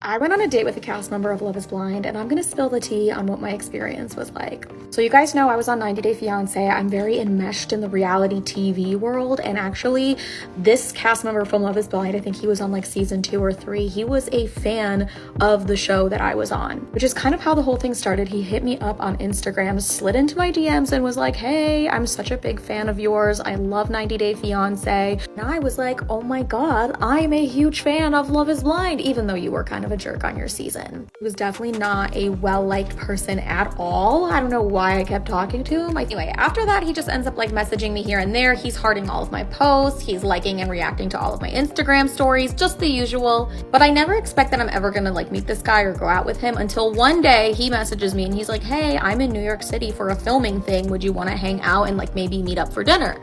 I went on a date with a cast member of Love is Blind, and I'm gonna spill the tea on what my experience was like. So you guys know I was on 90 Day Fiancé. I'm very enmeshed in the reality TV world, and actually this cast member from Love is Blind, I think he was on like season 2 or 3, he was a fan of the show that I was on, which is kind of how the whole thing started. He hit me up on Instagram, slid into my DMs and was like, hey, I'm such a big fan of yours. I love 90 Day Fiancé. And I was like, oh my God, I'm a huge fan of Love is Blind, even though you were kind of a jerk on your season. He was definitely not a well-liked person at all. I don't know why I kept talking to him. Anyway, after that, he just ends up like messaging me here and there. He's hearting all of my posts. He's liking and reacting to all of my Instagram stories, just the usual. But I never expect that I'm ever gonna like meet this guy or go out with him until one day he messages me and he's like, hey, I'm in New York City for a filming thing. Would you want to hang out and like maybe meet up for dinner?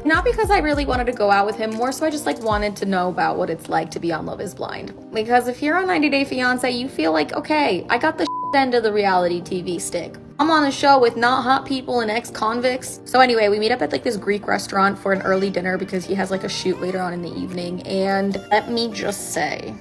Not because I really wanted to go out with him, more so I just like wanted to know about what it's like to be on Love is Blind. Because if you're on 90 Day Fiancé, you feel like, okay, I got the end of the reality TV stick. I'm on a show with not hot people and ex-convicts. So anyway, we meet up at like this Greek restaurant for an early dinner because he has like a shoot later on in the evening. And let me just say,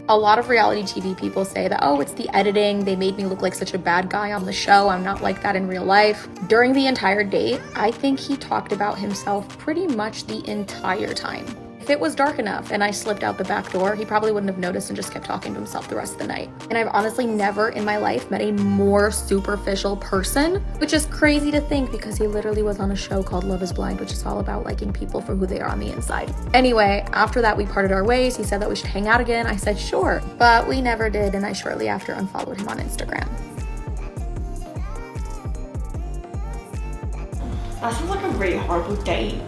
a lot of reality TV people say that, oh, it's the editing. They made me look like such a bad guy on the show. I'm not like that in real life. During the entire date, I think he talked about himself pretty much the entire time. If it was dark enough and I slipped out the back door, he probably wouldn't have noticed and just kept talking to himself the rest of the night. And I've honestly never in my life met a more superficial person, which is crazy to think because he literally was on a show called Love is Blind, which is all about liking people for who they are on the inside. Anyway, after that, we parted our ways. He said that we should hang out again. I said, sure, but we never did. And I shortly after unfollowed him on Instagram. That sounds like a really horrible date.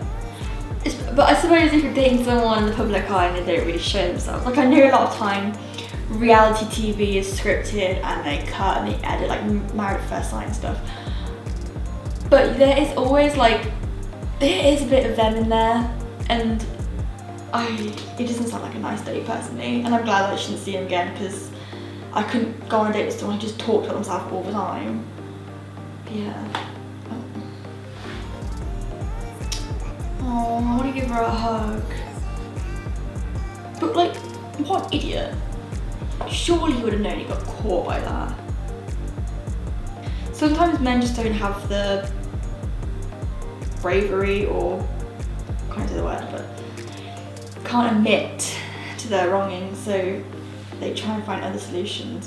But I suppose if you're dating someone in the public eye and they don't really show themselves, like I know a lot of time reality TV is scripted and they cut and they edit, like Married at First Sight and stuff. But there is always like, there is a bit of them in there, and it doesn't sound like a nice date personally, and I'm glad that I shouldn't see him again because I couldn't go on a date with someone who just talked to himself all the time. But yeah. Oh, I want to give her a hug. But like, what an idiot. Surely he would have known he got caught by that. Sometimes men just don't have the bravery, or I can't say the word, but can't admit to their wrongings, so they try and find other solutions.